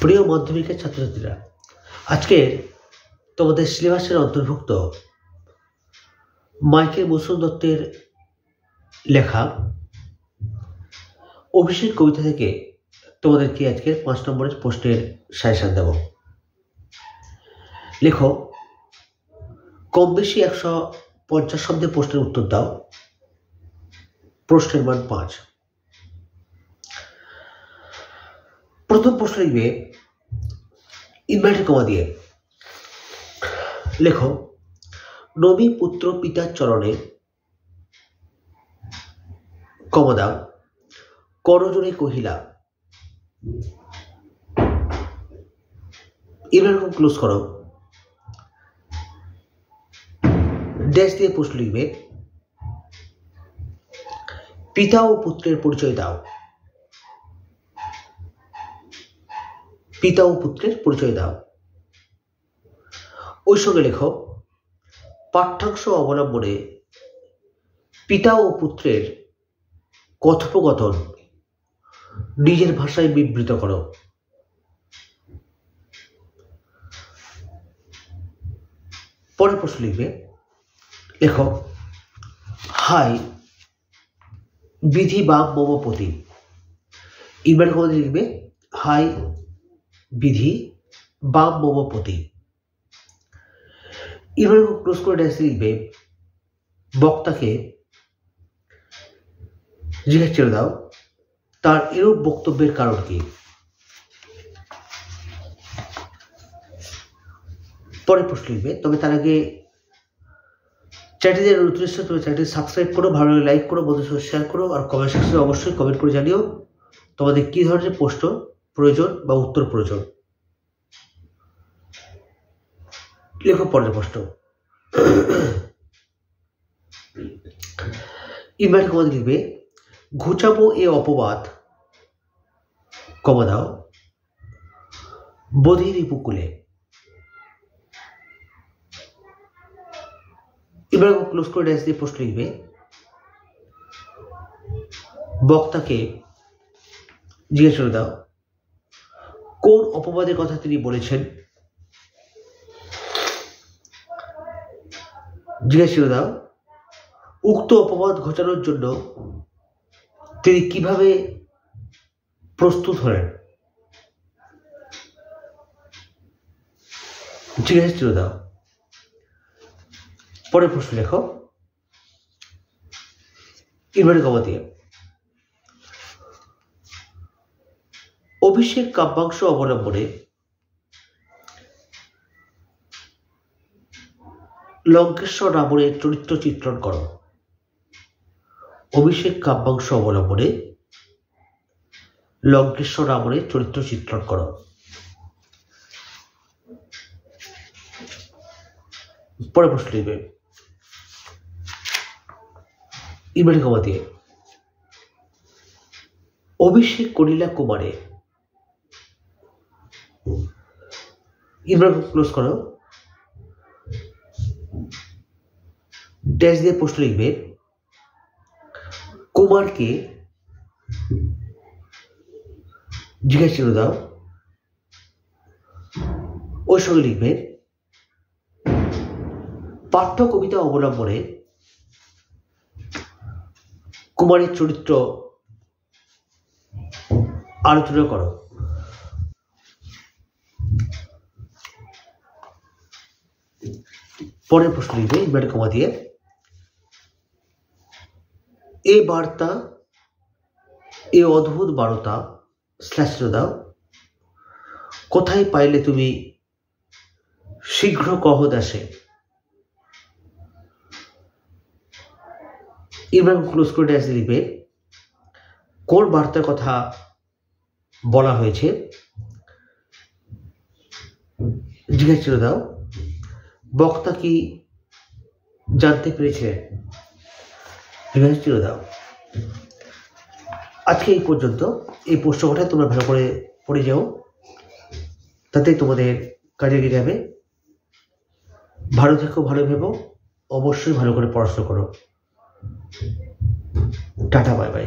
প্রিয় মাধ্যমিকের ছাত্রছাত্রীরা, আজকের তোমাদের সিলেবাসের অন্তর্ভুক্ত মাইকেল মধুসূদন দত্তের লেখা অভিষেক কবিতা থেকে তোমাদেরকে আজকে 5 নম্বরের প্রশ্নের সাজেশন দেব। লেখো, কম বেশি 150 শব্দে প্রশ্নের উত্তর দাও। প্রশ্নের মান 5। প্রথম প্রশ্ন লিখবে ইনভার্টেড কমা দিয়ে। লেখো, নবী পুত্র পিতার চরণে কমা দাও, করজোড়ে কহিলা। এরকম ক্লোজ করো। ড্যাশ দিয়ে প্রশ্ন লিখবে পিতা ও পুত্রের পরিচয় দাও। পিতা ও পুত্রের পরিচয় দাও। ওই সঙ্গে লেখো, পাঠ্যাংশ অবলম্বনে পিতা ও পুত্রের কথোপকথন নিজের ভাষায় বিবৃত করো। পরের প্রশ্ন লিখবে, লেখো, হাই বিধি বা মমপতি। ইনভার্টেড কমা দিয়ে লিখবে হাই বিধি বা মমপতি। এবার ক্লোজ করে ড্যাশ লিখবে বক্তাকে জিজ্ঞেস করে দাও তার এরূপ বক্তব্যের কারণ কি। পরের প্রশ্ন লিখবে, তবে তার আগে চ্যানেলের উদ্দেশ্য তুমি চ্যানেলটি সাবস্ক্রাইব করো, ভালো লাগে লাইক করো, বন্ধুদের সাথে শেয়ার করো, আর কমেন্ট সেকশনে অবশ্যই কমেন্ট করে জানিও তোমাদের কি ধরনের প্রশ্ন প্রয়োজন বা উত্তর প্রয়োজন। লেখো পরের প্রশ্ন। ইনভার্টেড কমা দিয়ে লিখবে ঘুচাবো এ অপবাদ কমা দাও বধির উপকূলে। এবার ক্লোজ করে ড্যাশ দিয়ে প্রশ্ন লিখবে বক্তাকে জিজ্ঞেস করে দাও কোন অপবাদের কথা তিনি বলেছেন। জিজ্ঞেস করে দাও উক্ত অপবাদ ঘটানোর জন্য তিনি কিভাবে প্রস্তুত হলেন। জিজ্ঞেস করে দাও। পরের প্রশ্ন লেখো ইনভার্টেড কমা দিয়ে অভিষেক কাব্যাংশ অবলম্বনে লঙ্কেশ্বর রাবণের চরিত্র চিত্রণ করো। অভিষেক কাব্যাংশ অবলম্বনে লঙ্কেশ্বর রাবণের চরিত্র চিত্রণ করো। পরে প্রশ্ন লিখবে ইনভার্টেড কমা দিয়ে অভিষেক করিলা কুমারে। ইনভার্টেড ক্লোজ করো। ড্যাশ দিয়ে প্রশ্ন লিখবে কুমারকে জিজ্ঞেস করে দাও। ওই সঙ্গে লিখবে পাঠ্য কবিতা অবলম্বনে কুমারের চরিত্র আলোচনা করো। পরের প্রশ্ন লিখবে ইনভার্টেড কমা দিয়ে এ বার্তা এ অদ্ভুত বার্তা স্ল্যাশ দাও কোথায় পাইলে তুমি শীঘ্র কহ দাসে। এবার ক্লোজ করে ড্যাশ লিখবে কোন বার্তার কথা বলা হয়েছে। জিজ্ঞেস করে দাও বক্তা কি জানতে পেরেছিলেন। জিজ্ঞেস করে দাও। আজকে এই পর্যন্ত। এই প্রশ্নটা তোমরা ভালো করে পড়ে যাও, তাতে তোমাদের কাজে লেগে যাবে। ভালো থেকো, ভালো ভেবো, অবশ্যই ভালো করে পড়াশোনা করো। Tata, bye bye.